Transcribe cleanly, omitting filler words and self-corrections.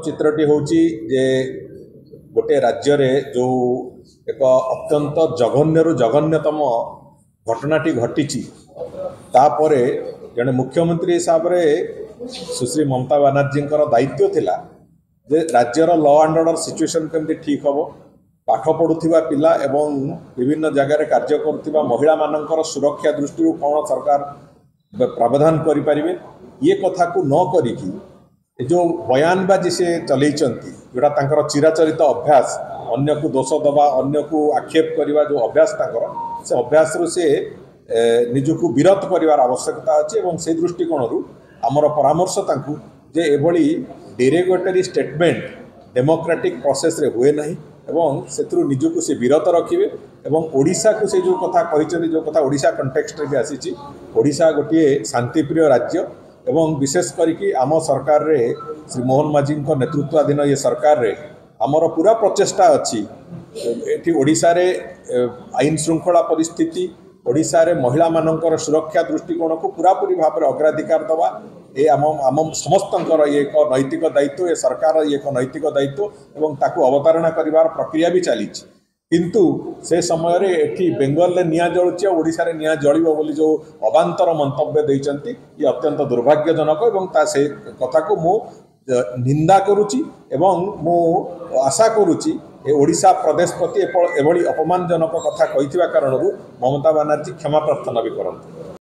चित्रटी होची जे गोटे राज्य रे जो एक अत्यंत जघन्यरु जघन्यतम घटनाटी घटी तापरे जड़े मुख्यमंत्री हिसाब रे सुश्री ममता बनर्जी दायित्व थिला जे राज्यर लॉ एंड ऑर्डर सिचुएशन केमती ठीक हम पाठ पढ़ुवा पिला एवं विभिन्न जगार कार्य करुवा महिला मानकर सुरक्षा दृष्टि कौन सरकार प्रावधान करें ये कथा को न करिकी जो बयानबाजी से चलती जोटा चिराचरित अभ्यास अन्य को दोष दबा अन्य को आक्षेप करने जो अभ्यास से अभ्यास रु से निजक विरत कर आवश्यकता अच्छे और से दृष्टिकोण आमर परामर्श जे एभली डेरोगेटरी स्टेटमेंट डेमोक्रेटिक प्रोसेस रे हुए नहीं एवं से निजक से विरत रखिए एवं ओडिशा को से जो कथा कहते जो कथा ओडिशा कंटेक्स्ट रे भी आसी ओडिशा गोटे शांतिप्रिय राज्य एवं विशेष करके आम सरकार रे श्री मोहन माझी नेतृत्वाधीन ये सरकार रे आमर पूरा प्रचेष्टा अच्छी एटी ओडिशा रे आईन श्रृंखला परिस्थिति ओडिशा रे महिला मानकर सुरक्षा दृष्टिकोण को पूरापूरी भाव में अग्राधिकार दवा ये आम समस्तंकर ये एक नैतिक दायित्व ये सरकार ये एक नैतिक दायित्व एवं ताकू अवतारणा करिवार प्रक्रिया भी चली किंतु से समय रे एठी बेंगल रे निया जलुची ओडिशा रे निया जलिबो बोली जो अबांतर मंतव्य देइचंती ये अत्यंत दुर्भाग्यजनक एवं ता से कथा को मु निंदा करुची एवं मु आशा करुची ए ओडिशा प्रदेश प्रति एभली अपमानजनक कथा कहिथिबा कारणरू ममता बनर्जी क्षमा प्रार्थना भी करंती।